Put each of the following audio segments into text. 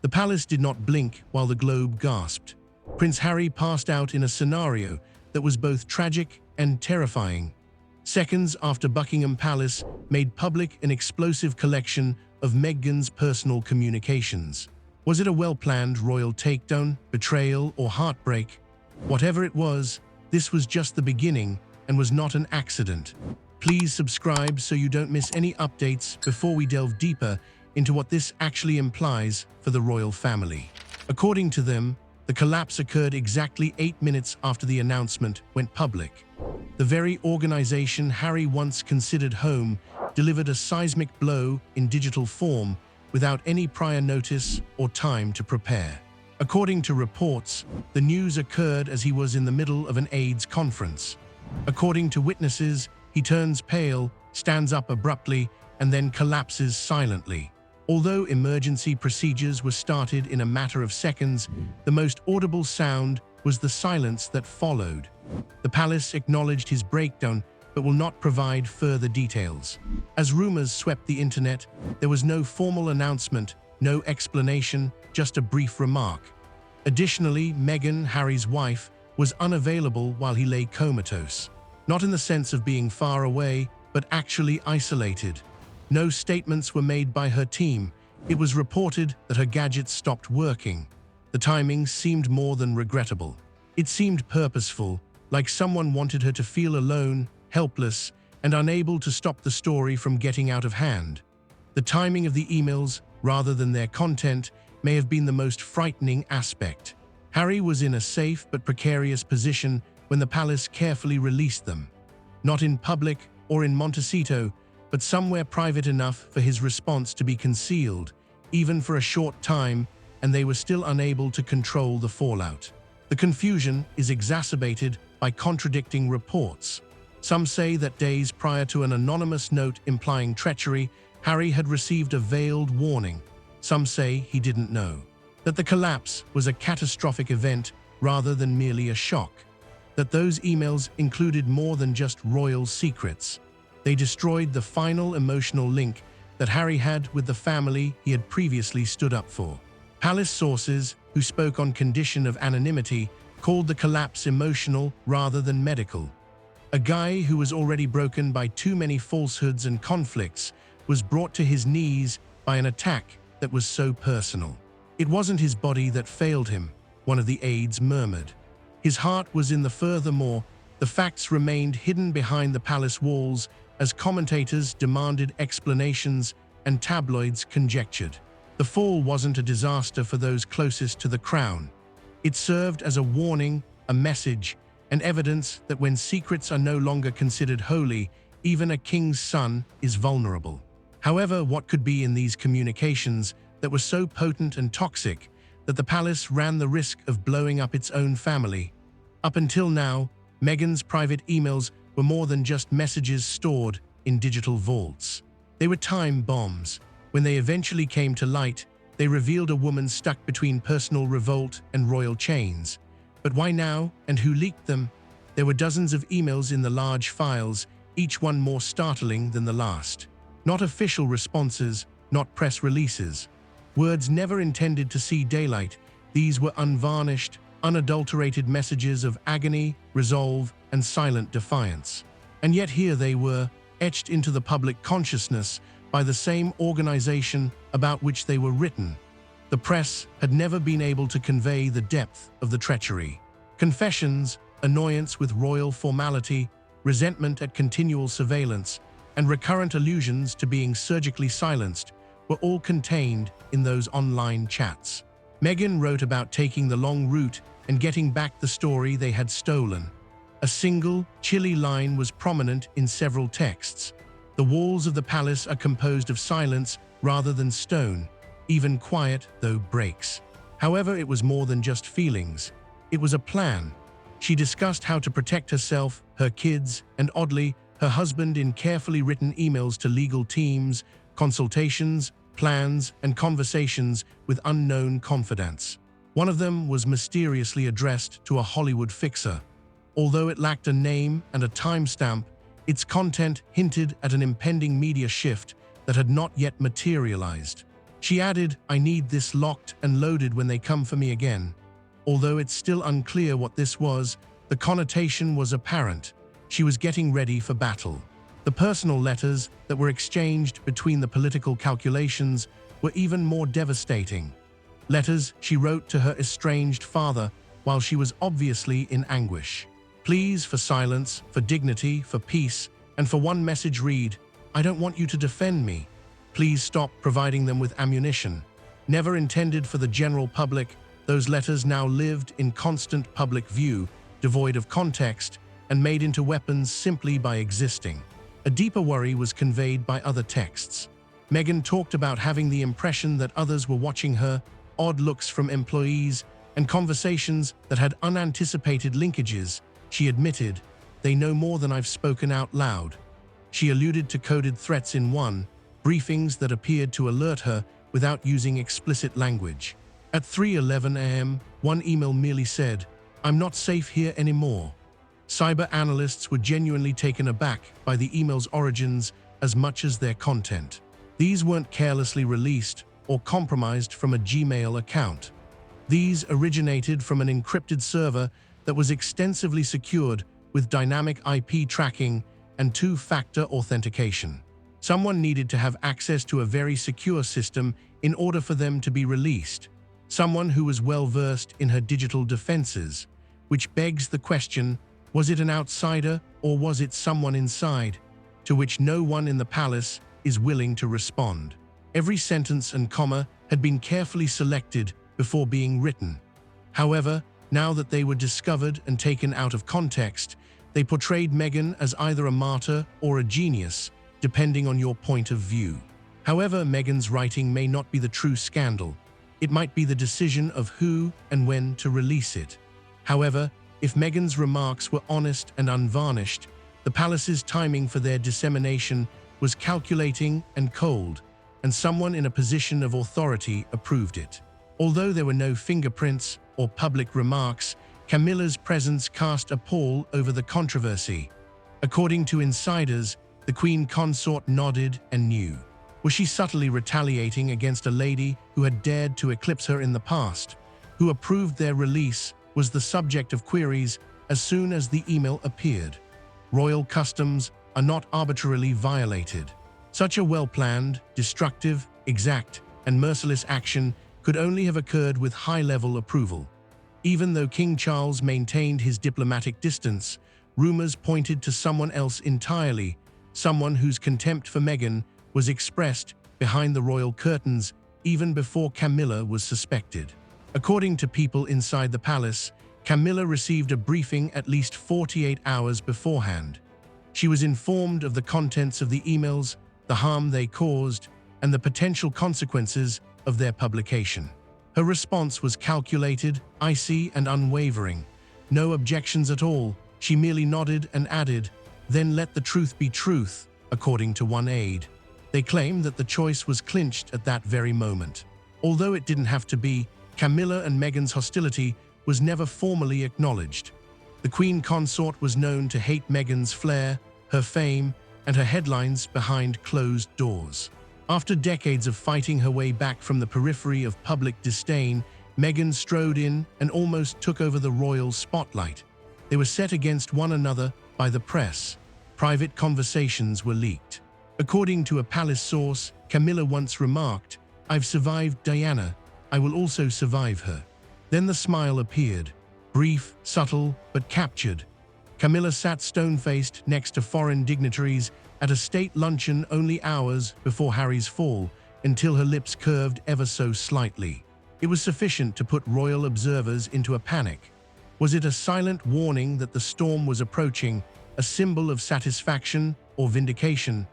The palace did not blink while the globe gasped. Prince Harry passed out in a scenario that was both tragic and terrifying. Seconds after Buckingham Palace made public an explosive collection of Meghan's personal communications. Was it a well-planned royal takedown, betrayal, or heartbreak? Whatever it was, this was just the beginning and was not an accident. Please subscribe so you don't miss any updates before we delve deeper into what this actually implies for the royal family. According to them, the collapse occurred exactly 8 minutes after the announcement went public. The very organization Harry once considered home delivered a seismic blow in digital form without any prior notice or time to prepare. According to reports, the news occurred as he was in the middle of an AIDS conference. According to witnesses, he turns pale, stands up abruptly, and then collapses silently. Although emergency procedures were started in a matter of seconds, the most audible sound was the silence that followed. The palace acknowledged his breakdown, but will not provide further details. As rumors swept the internet, there was no formal announcement, no explanation, just a brief remark. Additionally, Meghan, Harry's wife, was unavailable while he lay comatose. Not in the sense of being far away, but actually isolated. No statements were made by her team. It was reported that her gadgets stopped working. The timing seemed more than regrettable. It seemed purposeful, like someone wanted her to feel alone, helpless, and unable to stop the story from getting out of hand. The timing of the emails, rather than their content, may have been the most frightening aspect. Harry was in a safe but precarious position when the palace carefully released them. Not in public or in Montecito, but somewhere private enough for his response to be concealed, even for a short time, and they were still unable to control the fallout. The confusion is exacerbated by contradicting reports. Some say that days prior to an anonymous note implying treachery, Harry had received a veiled warning. Some say he didn't know. That the collapse was a catastrophic event rather than merely a shock. That those emails included more than just royal secrets. They destroyed the final emotional link that Harry had with the family he had previously stood up for. Palace sources, who spoke on condition of anonymity, called the collapse emotional rather than medical. A guy who was already broken by too many falsehoods and conflicts was brought to his knees by an attack that was so personal. It wasn't his body that failed him, one of the aides murmured. His heart was in the furthermore, the facts remained hidden behind the palace walls as commentators demanded explanations and tabloids conjectured. The fall wasn't a disaster for those closest to the crown. It served as a warning, a message, and evidence that when secrets are no longer considered holy, even a king's son is vulnerable. However, what could be in these communications that were so potent and toxic that the palace ran the risk of blowing up its own family? Up until now, Meghan's private emails were more than just messages stored in digital vaults. They were time bombs. When they eventually came to light, they revealed a woman stuck between personal revolt and royal chains. But why now, and who leaked them? There were dozens of emails in the large files, each one more startling than the last. Not official responses, not press releases. Words never intended to see daylight. These were unvarnished, unadulterated messages of agony, resolve, and silent defiance. And yet here they were, etched into the public consciousness by the same organization about which they were written. The press had never been able to convey the depth of the treachery. Confessions, annoyance with royal formality, resentment at continual surveillance, and recurrent allusions to being surgically silenced were all contained in those online chats. Meghan wrote about taking the long route and getting back the story they had stolen. A single, chilly line was prominent in several texts. The walls of the palace are composed of silence rather than stone, even quiet though breaks. However, it was more than just feelings. It was a plan. She discussed how to protect herself, her kids, and oddly, her husband in carefully written emails to legal teams, consultations, plans, and conversations with unknown confidants. One of them was mysteriously addressed to a Hollywood fixer. Although it lacked a name and a timestamp, its content hinted at an impending media shift that had not yet materialized. She added, "I need this locked and loaded when they come for me again." Although it's still unclear what this was, the connotation was apparent. She was getting ready for battle. The personal letters that were exchanged between the political calculations were even more devastating. Letters she wrote to her estranged father while she was obviously in anguish. Pleas for silence, for dignity, for peace, and for one message read, "I don't want you to defend me. Please stop providing them with ammunition." Never intended for the general public, those letters now lived in constant public view, devoid of context, and made into weapons simply by existing. A deeper worry was conveyed by other texts. Meghan talked about having the impression that others were watching her, odd looks from employees, and conversations that had unanticipated linkages. She admitted, "They know more than I've spoken out loud." She alluded to coded threats in one, briefings that appeared to alert her without using explicit language. At 3:11 a.m., one email merely said, "I'm not safe here anymore." Cyber analysts were genuinely taken aback by the email's origins as much as their content. These weren't carelessly released or compromised from a Gmail account. These originated from an encrypted server that was extensively secured with dynamic IP tracking and two-factor authentication. Someone needed to have access to a very secure system in order for them to be released. Someone who was well-versed in her digital defenses, which begs the question, was it an outsider or was it someone inside? To which no one in the palace is willing to respond. Every sentence and comma had been carefully selected before being written. However, now that they were discovered and taken out of context, they portrayed Meghan as either a martyr or a genius, depending on your point of view. However, Meghan's writing may not be the true scandal. It might be the decision of who and when to release it. However, if Meghan's remarks were honest and unvarnished, the palace's timing for their dissemination was calculating and cold, and someone in a position of authority approved it. Although there were no fingerprints or public remarks, Camilla's presence cast a pall over the controversy. According to insiders, the Queen consort nodded and knew. Was she subtly retaliating against a lady who had dared to eclipse her in the past, who approved their release was the subject of queries as soon as the email appeared? Royal customs are not arbitrarily violated. Such a well-planned, destructive, exact, and merciless action could only have occurred with high-level approval. Even though King Charles maintained his diplomatic distance, rumors pointed to someone else entirely, someone whose contempt for Meghan was expressed behind the royal curtains even before Camilla was suspected. According to people inside the palace, Camilla received a briefing at least 48 hours beforehand. She was informed of the contents of the emails, the harm they caused, and the potential consequences of their publication. Her response was calculated, icy, and unwavering. No objections at all. She merely nodded and added, "Then let the truth be truth," according to one aide. They claim that the choice was clinched at that very moment. Although it didn't have to be, Camilla and Meghan's hostility was never formally acknowledged. The Queen consort was known to hate Meghan's flair, her fame, and her headlines behind closed doors. After decades of fighting her way back from the periphery of public disdain, Meghan strode in and almost took over the royal spotlight. They were set against one another by the press. Private conversations were leaked. According to a palace source, Camilla once remarked, "I've survived Diana, I will also survive her." Then the smile appeared, brief, subtle, but captured. Camilla sat stone-faced next to foreign dignitaries at a state luncheon only hours before Harry's fall, until her lips curved ever so slightly. It was sufficient to put royal observers into a panic. Was it a silent warning that the storm was approaching, a symbol of satisfaction or vindication?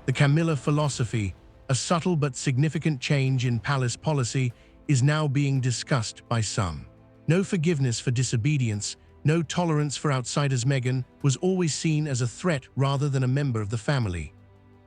The Camilla philosophy, a subtle but significant change in palace policy, is now being discussed by some. No forgiveness for disobedience, no tolerance for outsiders. Meghan was always seen as a threat rather than a member of the family.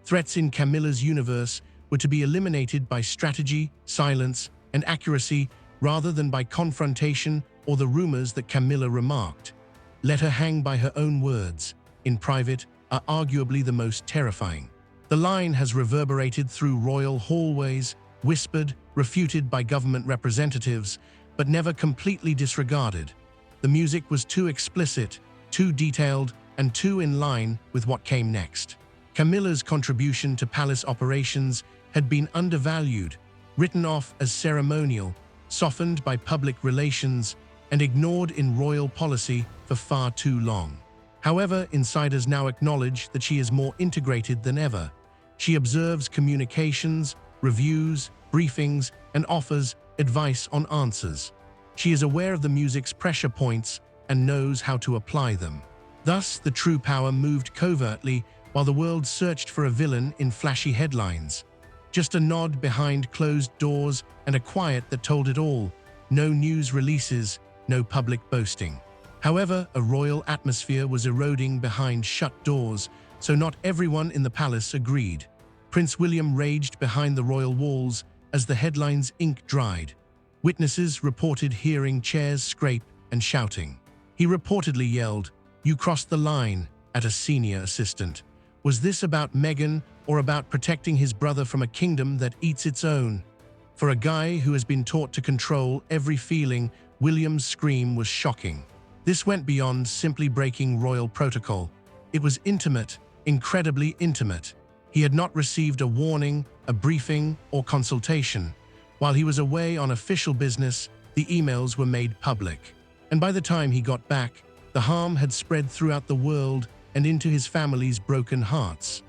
Threats in Camilla's universe were to be eliminated by strategy, silence, and accuracy rather than by confrontation or the rumors that Camilla remarked. Let her hang by her own words, in private, are arguably the most terrifying. The line has reverberated through royal hallways, whispered, refuted by government representatives, but never completely disregarded. The music was too explicit, too detailed, and too in line with what came next. Camilla's contribution to palace operations had been undervalued, written off as ceremonial, softened by public relations, and ignored in royal policy for far too long. However, insiders now acknowledge that she is more integrated than ever. She observes communications, reviews, briefings, and offers advice on answers. She is aware of the music's pressure points and knows how to apply them. Thus, the true power moved covertly while the world searched for a villain in flashy headlines. Just a nod behind closed doors and a quiet that told it all. No news releases, no public boasting. However, a royal atmosphere was eroding behind shut doors, so not everyone in the palace agreed. Prince William raged behind the royal walls as the headlines' ink dried. Witnesses reported hearing chairs scrape and shouting. He reportedly yelled, "You crossed the line," at a senior assistant. Was this about Meghan or about protecting his brother from a kingdom that eats its own? For a guy who has been taught to control every feeling, William's scream was shocking. This went beyond simply breaking royal protocol. It was intimate, incredibly intimate. He had not received a warning, a briefing, or consultation. While he was away on official business, the emails were made public. And by the time he got back, the harm had spread throughout the world and into his family's broken hearts.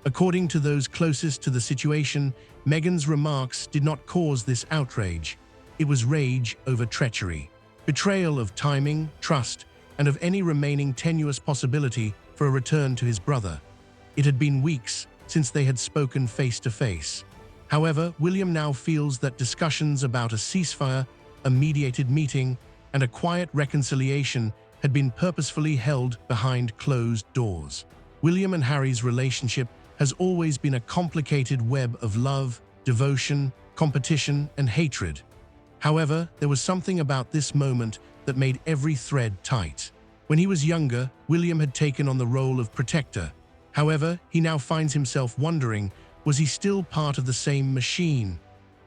According to those closest to the situation, Meghan's remarks did not cause this outrage. It was rage over treachery, betrayal of timing, trust, and of any remaining tenuous possibility for a return to his brother. It had been weeks since they had spoken face to face. However, William now feels that discussions about a ceasefire, a mediated meeting, and a quiet reconciliation had been purposefully held behind closed doors. William and Harry's relationship has always been a complicated web of love, devotion, competition, and hatred. However, there was something about this moment that made every thread tight. When he was younger, William had taken on the role of protector. However, he now finds himself wondering, was he still part of the same machine?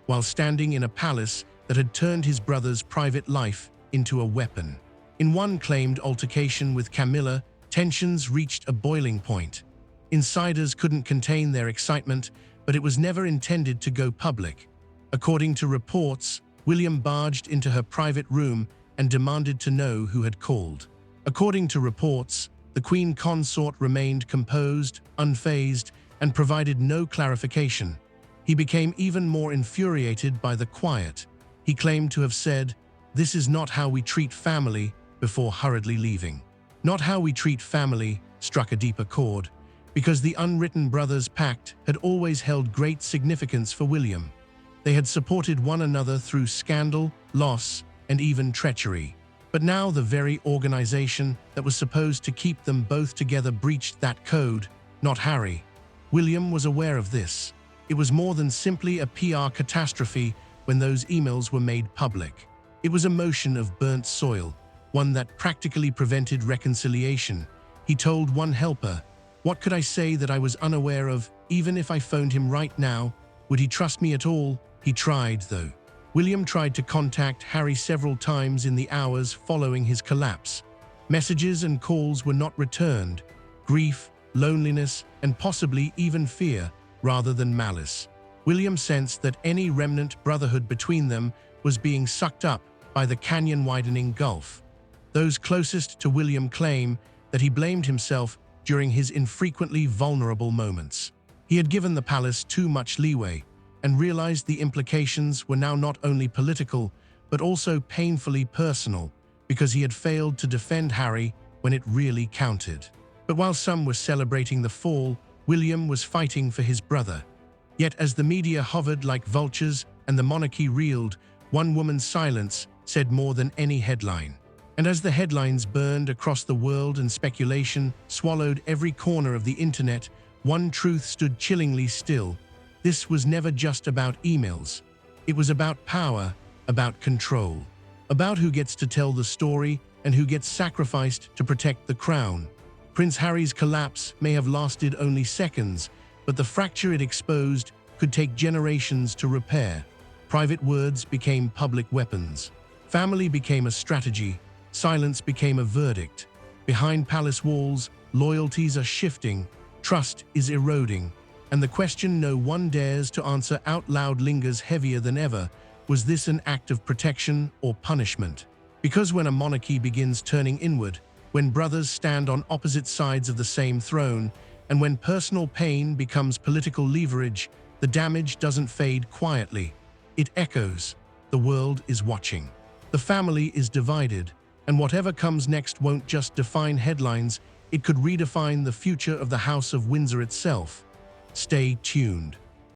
While standing in a palace that had turned his brother's private life into a weapon. In one claimed altercation with Camilla, tensions reached a boiling point. Insiders couldn't contain their excitement, but it was never intended to go public. According to reports, William barged into her private room and demanded to know who had called. According to reports, the Queen consort remained composed, unfazed, and provided no clarification. He became even more infuriated by the quiet. He claimed to have said, "This is not how we treat family," before hurriedly leaving. Not how we treat family struck a deeper chord, because the unwritten brothers' pact had always held great significance for William. They had supported one another through scandal, loss, and even treachery. But now the very organization that was supposed to keep them both together breached that code, not Harry. William was aware of this. It was more than simply a PR catastrophe when those emails were made public. It was a motion of burnt soil, one that practically prevented reconciliation. He told one helper, "What could I say that I was unaware of? Even if I phoned him right now, would he trust me at all?" He tried, though. William tried to contact Harry several times in the hours following his collapse. Messages and calls were not returned. Grief, loneliness, and possibly even fear, rather than malice. William sensed that any remnant brotherhood between them was being sucked up by the canyon-widening gulf. Those closest to William claim that he blamed himself during his infrequently vulnerable moments. He had given the palace too much leeway, and realized the implications were now not only political, but also painfully personal, because he had failed to defend Harry when it really counted. But while some were celebrating the fall, William was fighting for his brother. Yet as the media hovered like vultures and the monarchy reeled, one woman's silence said more than any headline. And as the headlines burned across the world and speculation swallowed every corner of the internet, one truth stood chillingly still. This was never just about emails. It was about power, about control, about who gets to tell the story and who gets sacrificed to protect the crown. Prince Harry's collapse may have lasted only seconds, but the fracture it exposed could take generations to repair. Private words became public weapons. Family became a strategy. Silence became a verdict. Behind palace walls, loyalties are shifting, trust is eroding, and the question no one dares to answer out loud lingers heavier than ever: was this an act of protection or punishment? Because when a monarchy begins turning inward, when brothers stand on opposite sides of the same throne, and when personal pain becomes political leverage, the damage doesn't fade quietly. It echoes. The world is watching. The family is divided, and whatever comes next won't just define headlines, it could redefine the future of the House of Windsor itself. Stay tuned.